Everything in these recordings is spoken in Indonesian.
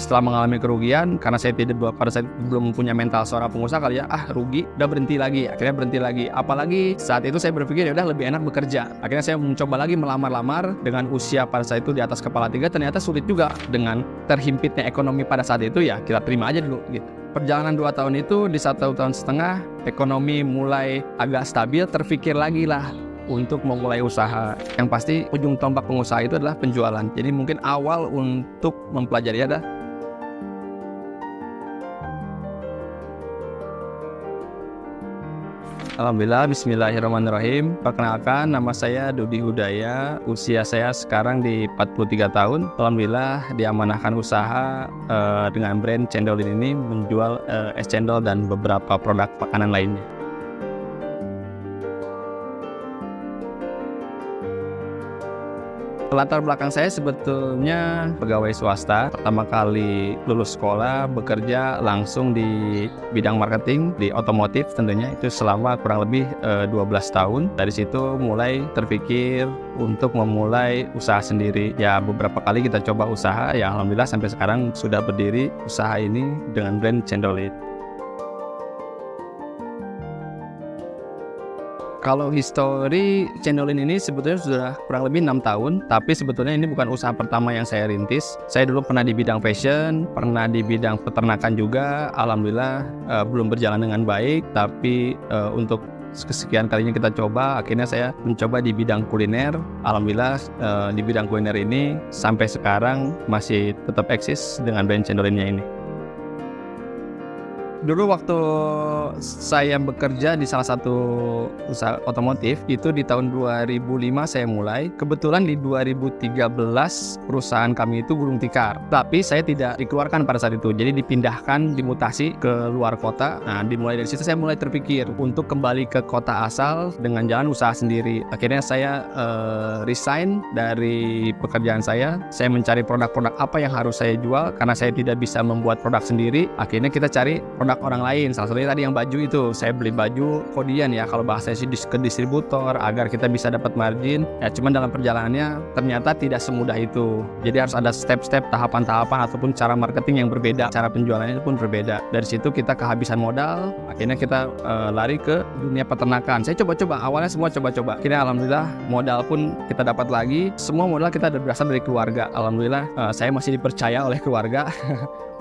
setelah mengalami kerugian, karena saya pada saat itu belum punya mental seorang pengusaha kali ya, rugi, udah berhenti lagi, akhirnya berhenti lagi. Apalagi saat itu saya berpikir ya udah lebih enak bekerja. Akhirnya saya mencoba lagi melamar-lamar dengan usia pada saat itu di atas kepala 3, ternyata sulit juga dengan terhimpitnya ekonomi pada saat itu, ya kita terima aja dulu gitu. Perjalanan 2 tahun itu, di 1 tahun setengah ekonomi mulai agak stabil, terpikir lagi lah untuk memulai usaha. Yang pasti ujung tombak pengusaha itu adalah penjualan. Jadi mungkin awal untuk mempelajari adalah alhamdulillah, bismillahirrahmanirrahim. Perkenalkan, nama saya Dudi Hudaya. Usia saya sekarang di 43 tahun. Alhamdulillah diamanahkan usaha dengan brand Cendolin ini, menjual es cendol dan beberapa produk makanan lainnya. Latar belakang saya sebetulnya pegawai swasta. Pertama kali lulus sekolah, bekerja langsung di bidang marketing, di otomotif tentunya. Itu selama kurang lebih 12 tahun. Dari situ mulai terpikir untuk memulai usaha sendiri. Ya beberapa kali kita coba usaha, ya alhamdulillah sampai sekarang sudah berdiri usaha ini dengan brand Cendolin. Kalau histori Cendolin ini sebetulnya sudah kurang lebih 6 tahun, tapi sebetulnya ini bukan usaha pertama yang saya rintis. Saya dulu pernah di bidang fashion, pernah di bidang peternakan juga. Alhamdulillah belum berjalan dengan baik, tapi untuk kesekian kalinya kita coba, akhirnya saya mencoba di bidang kuliner. Alhamdulillah di bidang kuliner ini sampai sekarang masih tetap eksis dengan brand Cendolinnya ini. Dulu waktu saya bekerja di salah satu usaha otomotif, itu di tahun 2005 saya mulai. Kebetulan di 2013 perusahaan kami itu gulung tikar, tapi saya tidak dikeluarkan pada saat itu. Jadi dipindahkan, dimutasi ke luar kota. Nah, dimulai dari situ saya mulai terpikir untuk kembali ke kota asal dengan jalan usaha sendiri. Akhirnya saya resign dari pekerjaan saya. Saya mencari produk-produk apa yang harus saya jual, karena saya tidak bisa membuat produk sendiri. Akhirnya kita cari produk orang lain. Salah satunya tadi yang baju itu, saya beli baju kodian ya, kalau bahasa sih ke distributor agar kita bisa dapat margin. Ya cuman dalam perjalanannya ternyata tidak semudah itu. Jadi harus ada step-step, tahapan-tahapan ataupun cara marketing yang berbeda, cara penjualannya pun berbeda. Dari situ kita kehabisan modal, akhirnya kita lari ke dunia peternakan. Saya coba-coba, awalnya semua coba-coba. Akhirnya alhamdulillah modal pun kita dapat lagi. Semua modal kita berasal dari keluarga. Alhamdulillah saya masih dipercaya oleh keluarga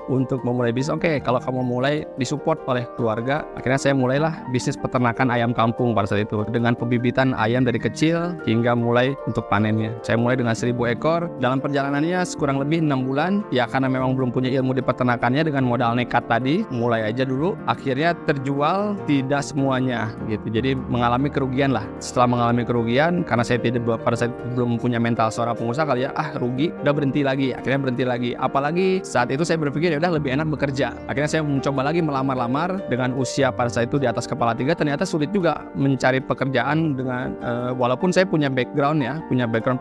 untuk memulai bisnis. Oke, kalau kamu mulai disupport oleh keluarga, akhirnya saya mulailah bisnis peternakan ayam kampung pada saat itu, dengan pembibitan ayam dari kecil hingga mulai untuk panennya. Saya mulai dengan 1000 ekor. Dalam perjalanannya kurang lebih 6 bulan, ya karena memang belum punya ilmu di peternakannya, dengan modal nekat tadi, mulai aja dulu. Akhirnya terjual tidak semuanya gitu. Jadi mengalami kerugian lah. Setelah mengalami kerugian, karena saya pada saat itu belum punya mental seorang pengusaha kali ya, rugi, udah berhenti lagi. Akhirnya berhenti lagi. Apalagi saat itu saya berpikir udah lebih enak bekerja. Akhirnya saya mencoba lagi melamar-lamar dengan usia pada saat itu di atas kepala 3, ternyata sulit juga mencari pekerjaan dengan walaupun saya punya background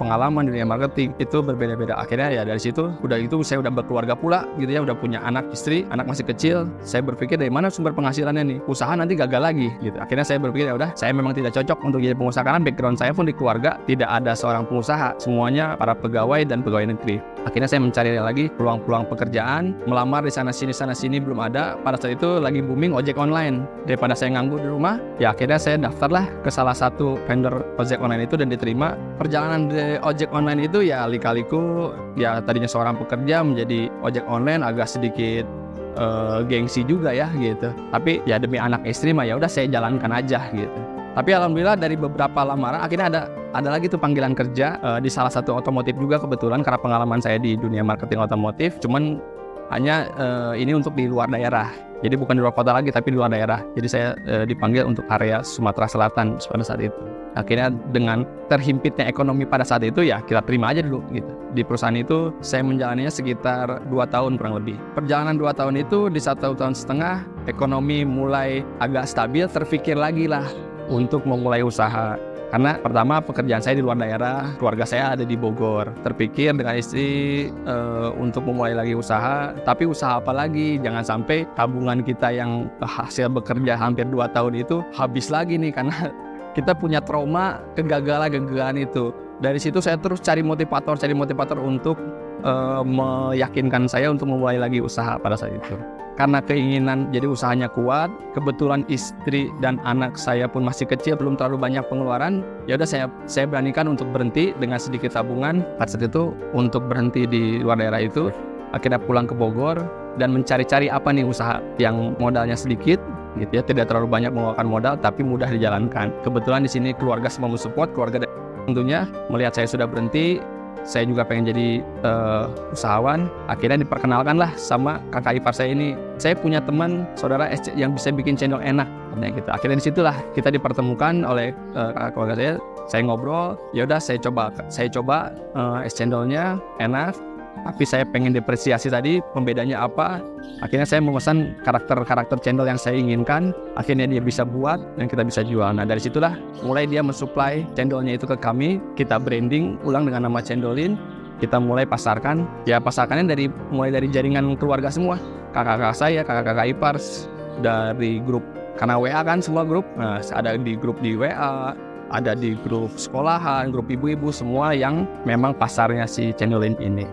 pengalaman di dunia marketing, itu berbeda-beda. Akhirnya ya dari situ saya udah berkeluarga pula gitu ya, udah punya anak, istri, anak masih kecil. Saya berpikir dari mana sumber penghasilannya nih, usaha nanti gagal lagi gitu. Akhirnya saya berpikir ya udah, saya memang tidak cocok untuk jadi pengusaha, karena background saya pun di keluarga tidak ada seorang pengusaha, semuanya para pegawai dan pegawai negeri. Akhirnya saya mencari lagi peluang-peluang pekerjaan, melamar di sana sini belum ada. Pada saat itu lagi booming ojek online. Daripada saya nganggur di rumah, ya akhirnya saya daftarlah ke salah satu vendor ojek online itu dan diterima. Perjalanan di ojek online itu ya lika-liku, ya tadinya seorang pekerja menjadi ojek online agak sedikit gengsi juga ya gitu. Tapi ya demi anak istri mah ya udah saya jalankan aja gitu. Tapi alhamdulillah dari beberapa lamaran akhirnya ada lagi tuh panggilan kerja di salah satu otomotif juga, kebetulan karena pengalaman saya di dunia marketing otomotif. Cuman hanya ini untuk di luar daerah. Jadi bukan di luar kota lagi, tapi di luar daerah. Jadi saya dipanggil untuk area Sumatera Selatan pada saat itu. Akhirnya dengan terhimpitnya ekonomi pada saat itu, ya kita terima aja dulu gitu. Di perusahaan itu saya menjalaninya sekitar 2 tahun kurang lebih. Perjalanan 2 tahun itu, di 1 tahun setengah ekonomi mulai agak stabil, terpikir lagi lah untuk memulai usaha. Karena pertama pekerjaan saya di luar daerah, keluarga saya ada di Bogor. Terpikir dengan istri untuk memulai lagi usaha, tapi usaha apa lagi? Jangan sampai tabungan kita yang hasil bekerja hampir 2 tahun itu habis lagi nih, karena kita punya trauma kegagalan itu. Dari situ saya terus cari motivator untuk meyakinkan saya untuk memulai lagi usaha pada saat itu. Karena keinginan jadi usahanya kuat, kebetulan istri dan anak saya pun masih kecil, belum terlalu banyak pengeluaran. Ya udah saya beranikan untuk berhenti dengan sedikit tabungan. Pada saat itu untuk berhenti di luar daerah itu, akhirnya pulang ke Bogor dan mencari-cari apa nih usaha yang modalnya sedikit, gitu ya, tidak terlalu banyak mengeluarkan modal tapi mudah dijalankan. Kebetulan di sini keluarga semua mensupport, keluarga tentunya melihat saya sudah berhenti. Saya juga pengen jadi usahawan. Akhirnya diperkenalkanlah sama kakak ipar saya ini. Saya punya teman saudara yang bisa bikin cendol enak, gitu. Akhirnya disitulah kita dipertemukan oleh kakak keluarga saya. Saya ngobrol, ya udah saya coba es cendolnya enak. Tapi saya pengen depresiasi tadi, pembedanya apa. Akhirnya saya memesan karakter cendol yang saya inginkan. Akhirnya dia bisa buat dan kita bisa jual. Nah dari situlah mulai dia mensuplai cendolnya itu ke kami. Kita branding ulang dengan nama Cendolin. Kita mulai pasarkan. Ya pasarkannya mulai dari jaringan keluarga semua. Kakak-kakak saya, kakak-kakak ipar. Dari grup, karena WA kan semua grup. Nah ada di grup di WA, ada di grup sekolahan, grup ibu-ibu, semua yang memang pasarnya si Cendolin ini.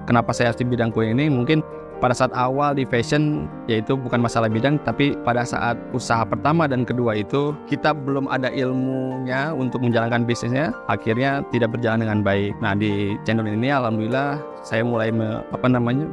Kenapa saya harus di bidang kue ini? Mungkin pada saat awal di fashion, yaitu bukan masalah bidang, tapi pada saat usaha pertama dan kedua itu kita belum ada ilmunya untuk menjalankan bisnisnya, akhirnya tidak berjalan dengan baik. Nah di channel ini alhamdulillah saya mulai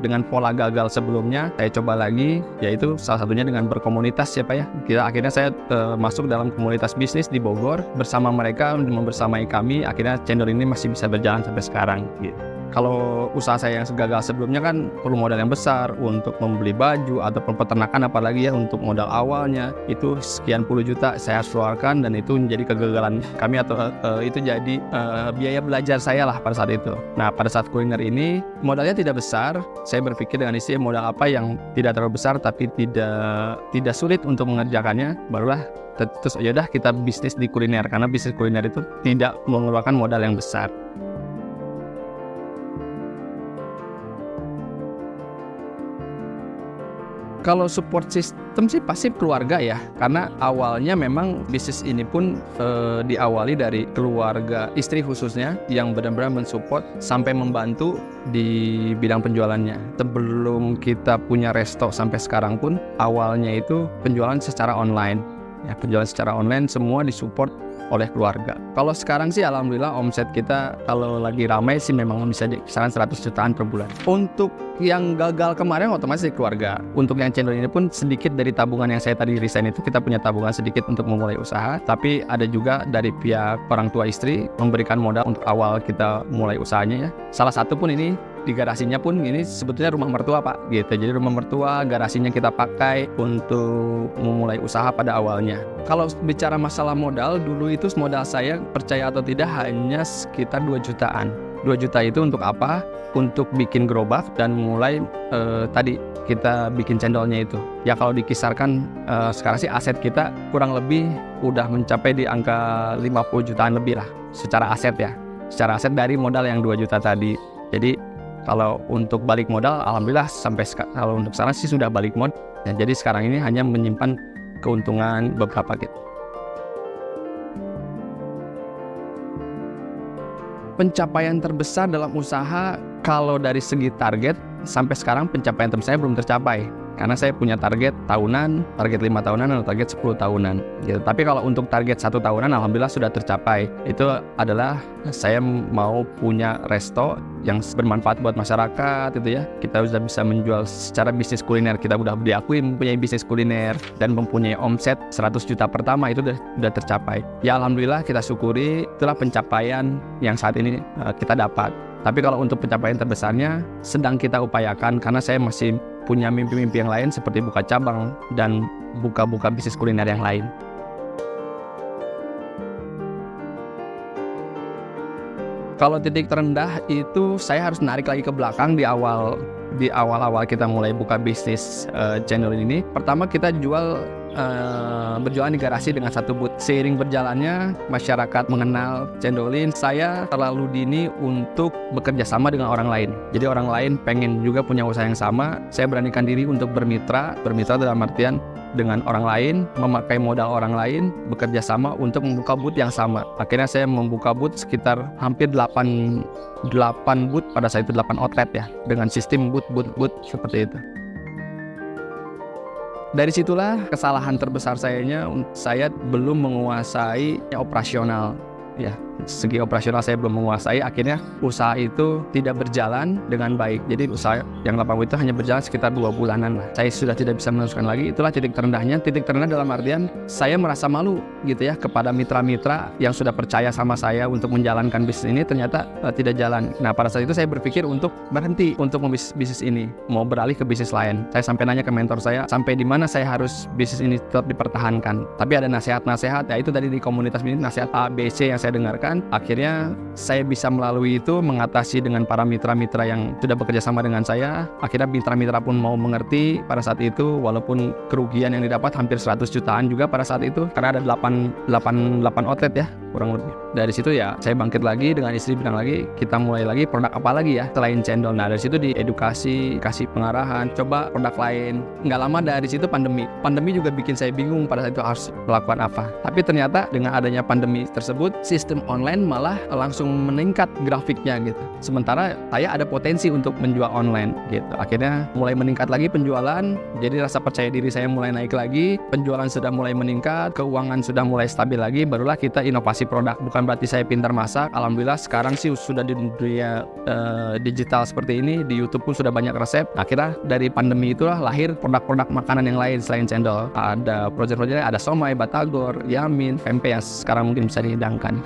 dengan pola gagal sebelumnya, saya coba lagi, yaitu salah satunya dengan berkomunitas ya Pak ya. Akhirnya saya masuk dalam komunitas bisnis di Bogor, bersama mereka, membersamai kami, akhirnya channel ini masih bisa berjalan sampai sekarang gitu. Kalau usaha saya yang gagal sebelumnya kan perlu modal yang besar untuk membeli baju ataupun peternakan, apalagi ya untuk modal awalnya itu sekian puluh juta saya harus keluarkan, dan itu menjadi kegagalan kami atau itu jadi biaya belajar saya lah pada saat itu. Nah pada saat kuliner ini modalnya tidak besar, saya berpikir dengan istri modal apa yang tidak terlalu besar tapi tidak sulit untuk mengerjakannya, barulah terus yaudah kita bisnis di kuliner, karena bisnis kuliner itu tidak mengeluarkan modal yang besar. Kalau support system sih pasti keluarga ya, karena awalnya memang bisnis ini pun diawali dari keluarga istri khususnya yang benar-benar mensupport sampai membantu di bidang penjualannya. Sebelum kita punya resto sampai sekarang pun awalnya itu penjualan secara online. Ya, penjualan secara online semua disupport oleh keluarga. Kalau sekarang sih alhamdulillah omset kita kalau lagi ramai sih memang bisa di kisaran 100 jutaan per bulan. Untuk yang gagal kemarin otomatis keluarga. Untuk yang channel ini pun sedikit dari tabungan yang saya tadi resign itu, kita punya tabungan sedikit untuk memulai usaha. Tapi ada juga dari pihak orang tua istri memberikan modal untuk awal kita mulai usahanya ya. Salah satu pun ini di garasinya pun ini sebetulnya rumah mertua Pak gitu. Jadi rumah mertua, garasinya kita pakai untuk memulai usaha pada awalnya. Kalau bicara masalah modal, dulu itu modal saya percaya atau tidak hanya sekitar 2 jutaan. 2 juta itu untuk apa? Untuk bikin gerobak dan mulai tadi kita bikin cendolnya itu. Ya kalau dikisarkan sekarang sih aset kita kurang lebih udah mencapai di angka 50 jutaan lebih lah secara aset ya. Secara aset dari modal yang 2 juta tadi. Jadi kalau untuk balik modal, alhamdulillah kalau untuk sekarang sih sudah balik modal. Ya, jadi sekarang ini hanya menyimpan keuntungan beberapa gitu. Pencapaian terbesar dalam usaha kalau dari segi target sampai sekarang pencapaian terbesar belum tercapai. Karena saya punya target tahunan, target 5 tahunan, atau target 10 tahunan gitu. Tapi kalau untuk target 1 tahunan alhamdulillah sudah tercapai. Itu adalah saya mau punya resto yang bermanfaat buat masyarakat gitu ya. Kita sudah bisa menjual secara bisnis kuliner, kita udah diakui mempunyai bisnis kuliner dan mempunyai omset 100 juta pertama, itu sudah tercapai. Ya alhamdulillah kita syukuri, itulah pencapaian yang saat ini kita dapat. Tapi kalau untuk pencapaian terbesarnya sedang kita upayakan, karena saya masih punya mimpi-mimpi yang lain seperti buka cabang dan buka bisnis kuliner yang lain. Kalau titik terendah itu saya harus narik lagi ke belakang di awal-awal kita mulai buka bisnis channel ini. Pertama kita jual berjualan di garasi dengan satu booth. Seiring berjalannya masyarakat mengenal Cendolin, saya terlalu dini untuk bekerja sama dengan orang lain. Jadi orang lain pengen juga punya usaha yang sama, saya beranikan diri untuk bermitra dalam artian dengan orang lain, memakai modal orang lain, bekerja sama untuk membuka booth yang sama. Akhirnya saya membuka booth sekitar hampir 8 booth, pada saat itu 8 outlet ya, dengan sistem booth seperti itu. Dari situlah kesalahan terbesar saya belum menguasai operasional. Ya, segi operasional saya belum menguasai, akhirnya usaha itu tidak berjalan dengan baik. Jadi usaha yang 8 itu hanya berjalan sekitar 2 bulanan lah. Saya sudah tidak bisa meneruskan lagi, itulah titik terendahnya. Titik terendah dalam artian saya merasa malu gitu ya kepada mitra-mitra yang sudah percaya sama saya untuk menjalankan bisnis ini, ternyata tidak jalan. Nah, pada saat itu saya berpikir untuk berhenti untuk bisnis ini, mau beralih ke bisnis lain. Saya sampai nanya ke mentor saya, sampai di mana saya harus bisnis ini tetap dipertahankan. Tapi ada nasihat-nasihat, ya itu tadi di komunitas ini, nasihat A, B, C yang saya dengarkan. Akhirnya saya bisa melalui itu mengatasi dengan para mitra-mitra yang sudah bekerja sama dengan saya. Akhirnya mitra-mitra pun mau mengerti pada saat itu, walaupun kerugian yang didapat hampir 100 jutaan juga pada saat itu, karena ada 8 outlet ya kurang lebih. Dari situ ya saya bangkit lagi dengan istri, bilang lagi kita mulai lagi produk apa lagi ya selain cendol. Nah dari situ diedukasi, kasih pengarahan, coba produk lain. Nggak lama dari situ pandemi juga bikin saya bingung pada saat itu harus melakukan apa. Tapi ternyata dengan adanya pandemi tersebut, sistem online malah langsung meningkat grafiknya gitu. Sementara saya ada potensi untuk menjual online gitu. Akhirnya mulai meningkat lagi penjualan, jadi rasa percaya diri saya mulai naik lagi, penjualan sudah mulai meningkat, keuangan sudah mulai stabil lagi, barulah kita inovasi produk. Bukan berarti saya pintar masak, alhamdulillah sekarang sih sudah di dunia digital seperti ini, di YouTube pun sudah banyak resep. Akhirnya dari pandemi itulah lahir produk-produk makanan yang lain selain cendol. Ada proyek-proyeknya, ada somai, batagor, yamin, pempek yang sekarang mungkin bisa dihidangkan.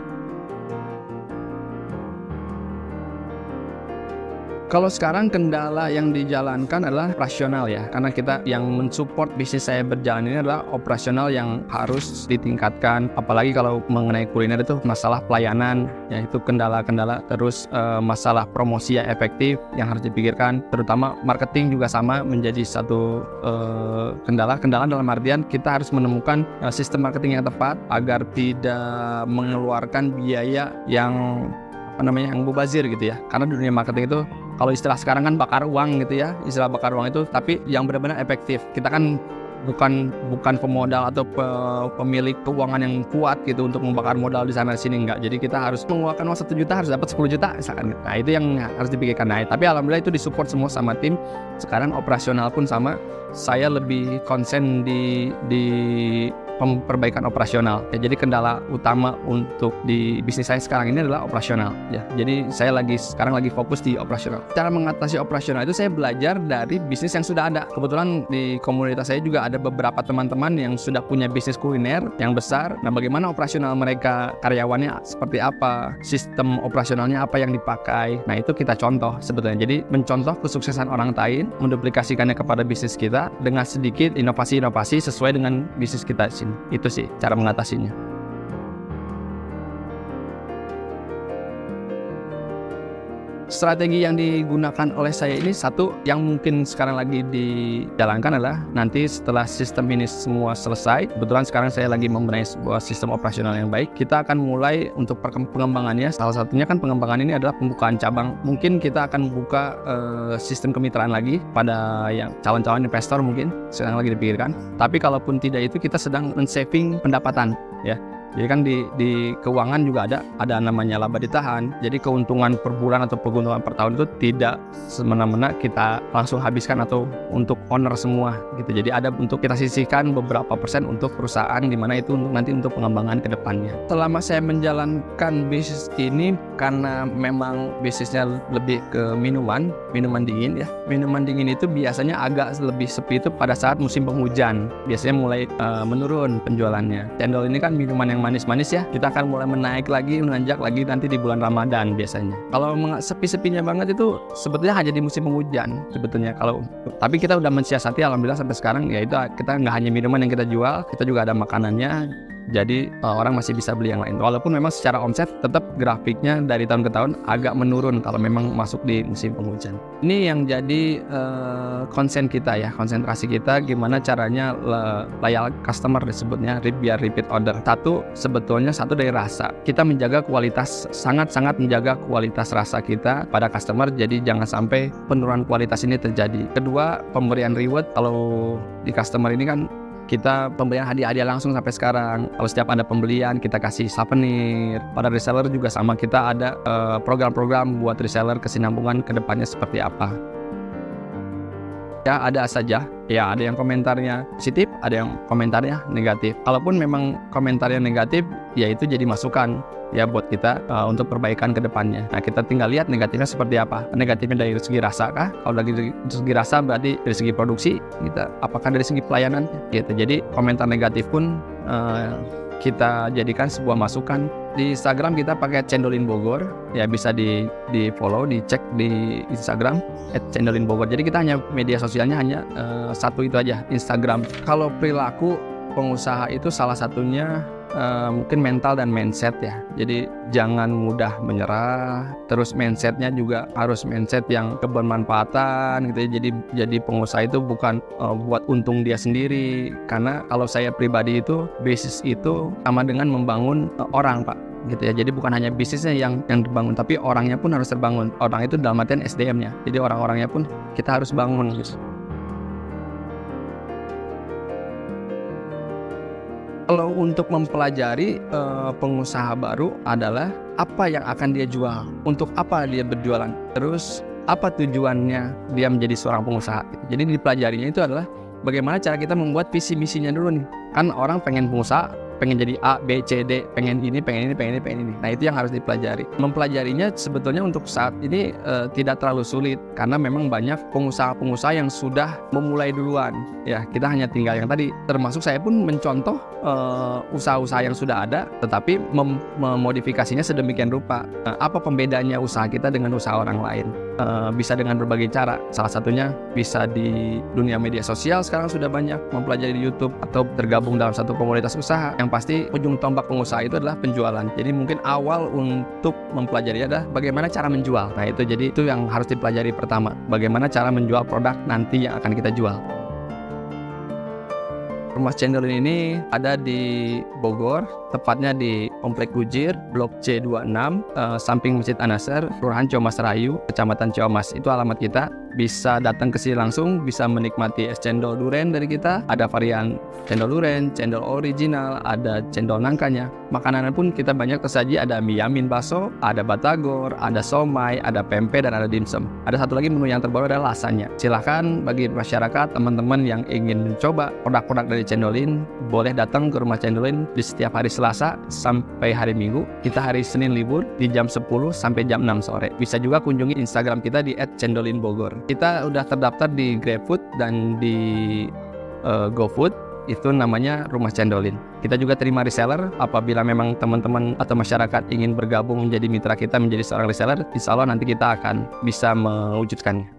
Kalau sekarang kendala yang dijalankan adalah operasional ya, karena kita yang mensupport bisnis saya berjalan ini adalah operasional yang harus ditingkatkan. Apalagi kalau mengenai kuliner itu masalah pelayanan, yaitu kendala-kendala. Terus masalah promosi yang efektif yang harus dipikirkan, terutama marketing juga sama menjadi satu kendala dalam artian kita harus menemukan sistem marketing yang tepat agar tidak mengeluarkan biaya yang yang mubazir gitu ya. Karena di dunia marketing itu kalau istilah sekarang kan bakar uang gitu ya, istilah bakar uang itu, tapi yang benar-benar efektif. Kita kan bukan pemodal atau pemilik keuangan yang kuat gitu untuk membakar modal di sana sini, enggak. Jadi kita harus mengeluarkan uang 1 juta harus dapat 10 juta misalkan. Nah itu yang harus dipikirkan. Nah tapi alhamdulillah itu disupport semua sama tim. Sekarang operasional pun sama, saya lebih konsen di perbaikan operasional ya. Jadi kendala utama untuk di bisnis saya sekarang ini adalah operasional ya. Jadi saya sekarang lagi fokus di operasional. Cara mengatasi operasional itu saya belajar dari bisnis yang sudah ada. Kebetulan di komunitas saya juga ada beberapa teman-teman yang sudah punya bisnis kuliner yang besar. Nah bagaimana operasional mereka, karyawannya seperti apa, sistem operasionalnya apa yang dipakai. Nah itu kita contoh sebetulnya. Jadi mencontoh kesuksesan orang lain, menduplikasikannya kepada bisnis kita dengan sedikit inovasi-inovasi sesuai dengan bisnis kita sini. Itu sih cara mengatasinya. Strategi yang digunakan oleh saya ini, satu yang mungkin sekarang lagi dijalankan adalah nanti setelah sistem ini semua selesai, kebetulan sekarang saya lagi membenahi sebuah sistem operasional yang baik, kita akan mulai untuk pengembangannya. Salah satunya kan pengembangan ini adalah pembukaan cabang. Mungkin kita akan membuka sistem kemitraan lagi pada yang calon-calon investor, mungkin sedang lagi dipikirkan. Tapi kalaupun tidak, itu kita sedang men-saving pendapatan ya. Jadi kan di keuangan juga ada namanya laba ditahan. Jadi keuntungan per bulan atau keuntungan per tahun itu tidak semena-mena kita langsung habiskan atau untuk owner semua gitu. Jadi ada untuk kita sisihkan beberapa persen untuk perusahaan, di mana itu nanti untuk pengembangan ke depannya. Selama saya menjalankan bisnis ini, karena memang bisnisnya lebih ke minuman dingin ya. Minuman dingin itu biasanya agak lebih sepi itu pada saat musim penghujan. Biasanya mulai menurun penjualannya. Cendol ini kan minuman yang manis-manis ya, kita akan mulai menanjak lagi nanti di bulan Ramadan biasanya. Kalau sepi-sepinya banget itu sebetulnya hanya di musim penghujan sebetulnya. Tapi kita udah mensiasati alhamdulillah sampai sekarang, yaitu kita nggak hanya minuman yang kita jual, kita juga ada makanannya. Jadi orang masih bisa beli yang lain. Walaupun memang secara omset tetap grafiknya dari tahun ke tahun agak menurun kalau memang masuk di musim penghujan. Ini yang jadi konsen kita ya, konsentrasi kita gimana caranya loyal customer disebutnya, biar repeat order. Sebetulnya satu dari rasa. Kita menjaga kualitas, sangat-sangat menjaga kualitas rasa kita pada customer, jadi jangan sampai penurunan kualitas ini terjadi. Kedua, pemberian reward. Kalau di customer ini kan kita pemberian hadiah-hadiah langsung sampai sekarang. Kalau setiap ada pembelian kita kasih souvenir. Pada reseller juga sama, kita ada program-program buat reseller kesinambungan ke depannya seperti apa. Ya ada saja, ya ada yang komentarnya positif, ada yang komentarnya negatif. Kalaupun memang komentarnya negatif, ya itu jadi masukan ya buat kita untuk perbaikan ke depannya. Nah, kita tinggal lihat negatifnya seperti apa. Negatifnya dari segi rasa kah? Kalau dari segi rasa berarti dari segi produksi kita, apakah dari segi pelayanan gitu. Jadi komentar negatif pun kita jadikan sebuah masukan. Di Instagram kita pakai Cendolin Bogor, ya bisa di follow, dicek di Instagram @cendolinbogor. Jadi kita hanya media sosialnya hanya satu itu aja, Instagram. Kalau perilaku pengusaha itu salah satunya mungkin mental dan mindset ya. Jadi jangan mudah menyerah. Terus mindsetnya juga harus mindset yang kebermanfaatan gitu ya. Jadi pengusaha itu bukan buat untung dia sendiri. Karena kalau saya pribadi itu bisnis itu sama dengan membangun orang, Pak, gitu ya. Jadi bukan hanya bisnisnya yang dibangun, tapi orangnya pun harus terbangun. Orang itu dalam artian SDM-nya. Jadi orang-orangnya pun kita harus bangun gitu. Kalau untuk mempelajari pengusaha baru adalah apa yang akan dia jual, untuk apa dia berjualan, terus apa tujuannya dia menjadi seorang pengusaha. Jadi dipelajarinya itu adalah bagaimana cara kita membuat visi misinya dulu nih. Kan orang pengen pengusaha, pengen jadi A, B, C, D, pengen ini. Nah, itu yang harus dipelajari. Mempelajarinya sebetulnya untuk saat ini tidak terlalu sulit karena memang banyak pengusaha-pengusaha yang sudah memulai duluan. Ya, kita hanya tinggal yang tadi. Termasuk saya pun mencontoh usaha-usaha yang sudah ada, tetapi memodifikasinya sedemikian rupa. Apa pembedanya usaha kita dengan usaha orang lain? Bisa dengan berbagai cara. Salah satunya bisa di dunia media sosial, sekarang sudah banyak mempelajari di YouTube atau tergabung dalam satu komunitas usaha. Yang pasti ujung tombak pengusaha itu adalah penjualan. Jadi mungkin awal untuk mempelajari adalah bagaimana cara menjual. Nah, itu yang harus dipelajari pertama. Bagaimana cara menjual produk nanti yang akan kita jual. Rumah Cendolin ini ada di Bogor, tepatnya di Komplek Gujir, Blok C26, samping Masjid An-Nasr, Kelurahan Ciamas Rayu, Kecamatan Ciamas. Itu alamat kita. Bisa datang ke sini langsung, bisa menikmati es cendol duren dari kita. Ada varian cendol duren, cendol original, ada cendol nangkanya. Makanan pun kita banyak tersaji, ada mie yamin bakso, ada batagor, ada somai, ada pempek, dan ada dimsum. Ada satu lagi menu yang terbaru adalah lasanya. Silahkan bagi masyarakat, teman-teman yang ingin mencoba produk-produk dari Cendolin, boleh datang ke rumah Cendolin di setiap hari Selasa sampai hari Minggu. Kita hari Senin libur di jam 10 sampai jam 6 sore. Bisa juga kunjungi Instagram kita di @cendolinbogor. Kita udah terdaftar di GrabFood dan di GoFood. Itu namanya Rumah Cendolin. Kita juga terima reseller. Apabila memang teman-teman atau masyarakat ingin bergabung menjadi mitra kita, menjadi seorang reseller, insya Allah nanti kita akan bisa mewujudkannya.